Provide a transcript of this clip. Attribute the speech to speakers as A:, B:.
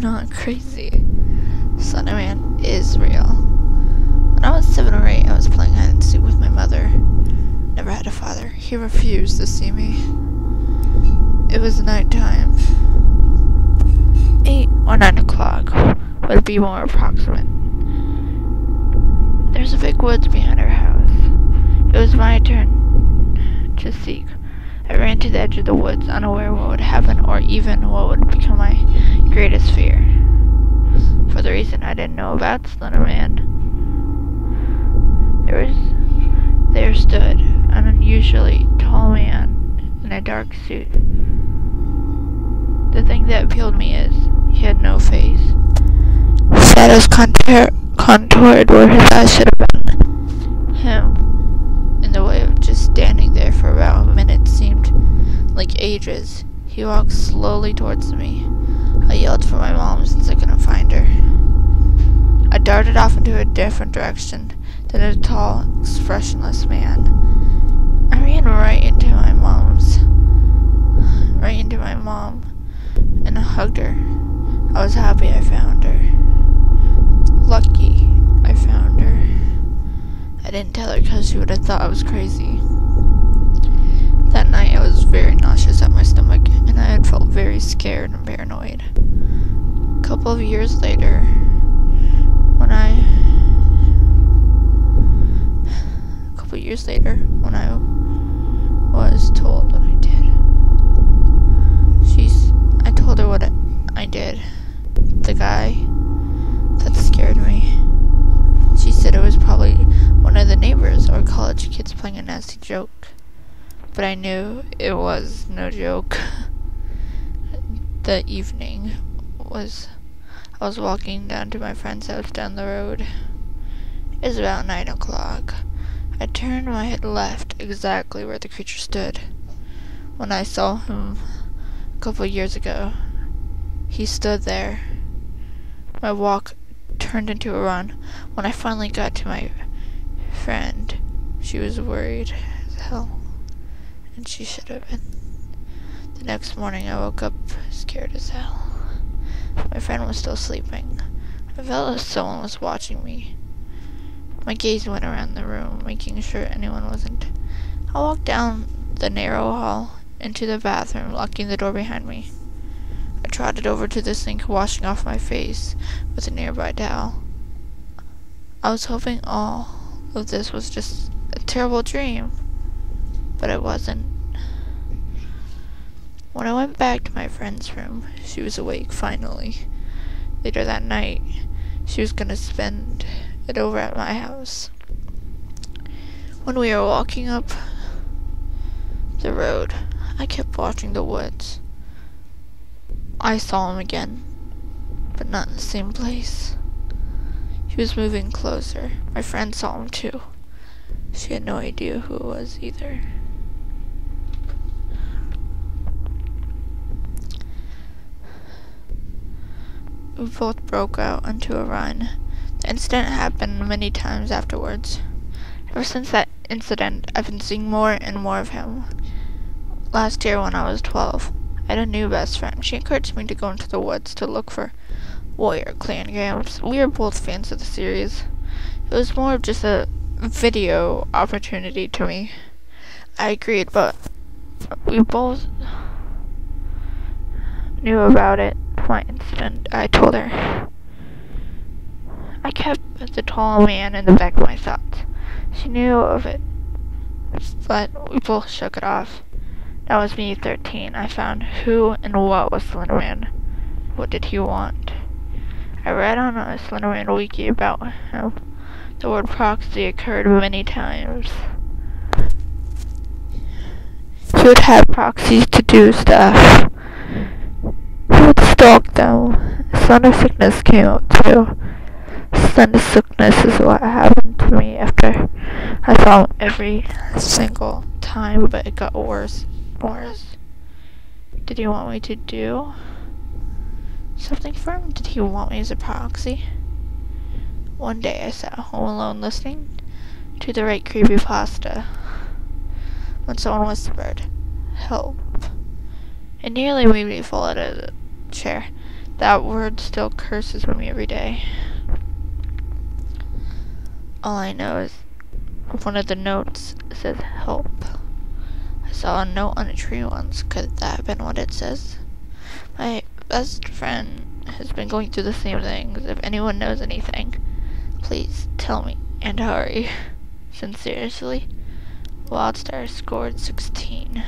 A: not crazy. Slender Man is real. When I was 7 or 8, I was playing hide and seek with my mother. Never had a father. He refused to see me. It was nighttime. 8 or 9 o'clock would be more approximate. There's a big woods behind our house. It was my turn to seek. I ran to the edge of the woods, unaware what would happen or even what would become my greatest fear. For the reason I didn't know about Slender Man. There stood an unusually tall man in a dark suit. The thing that appealed me is he had no face. Shadows contoured where his eyes should have been. Him, in the way of just standing there for about a minute, seemed like ages. He walked slowly towards me. I yelled for my mom since I couldn't find her. I darted off into a different direction than a tall, expressionless man. I ran right into my mom and hugged her. I was happy I found her. Lucky I found her. I didn't tell her because she would have thought I was crazy. That night I was very nauseous at my stomach, and I had felt very scared and paranoid. A couple of years later, when I was told what I did, I told her what I did. The guy that scared me. She said it was probably one of the neighbors or college kids playing a nasty joke. But I knew it was no joke. The evening I was walking down to my friend's house down the road. It was about 9 o'clock. I turned my head left, exactly where the creature stood. When I saw him a couple of years ago, he stood there. My walk turned into a run. When I finally got to my friend, she was worried as hell, and she should have been. The next morning I woke up scared as hell. My friend was still sleeping. I felt as someone was watching me. My gaze went around the room, making sure anyone wasn't. I walked down the narrow hall into the bathroom, locking the door behind me. I trotted over to the sink, washing off my face with a nearby towel. I was hoping all of this was just a terrible dream, but it wasn't. When I went back to my friend's room, she was awake finally. Later that night, she was gonna spend it over at my house. When we were walking up the road, I kept watching the woods. I saw him again, but not in the same place. He was moving closer. My friend saw him too. She had no idea who it was either. We both broke out into a run. The incident happened many times afterwards. Ever since that incident, I've been seeing more and more of him. Last year when I was 12, I had a new best friend. She encouraged me to go into the woods to look for Warrior Clan games. We were both fans of the series. It was more of just a video opportunity to me. I agreed, but we both knew about it. My incident, I told her. I kept the tall man in the back of my thoughts. She knew of it, but we both shook it off. That was me, 13. I found who and what was Slender Man. What did he want? I read on a Slender Man wiki about him. The word proxy occurred many times. He would have proxies to do stuff. He would stalk them. Slender sickness came up too. Slender sickness is what happened to me after I saw him every single time, but it got worse and worse. Did he want me to do something for him? Did he want me as a proxy? One day I sat home alone listening to the right creepypasta when someone whispered, "Help." It nearly made me fall out of the chair. That word still curses with me every day. All I know is one of the notes says help. I saw a note on a tree once. Could that have been what it says? My best friend has been going through the same things. If anyone knows anything, please tell me, and hurry. Sincerely, Wildstar scored 16.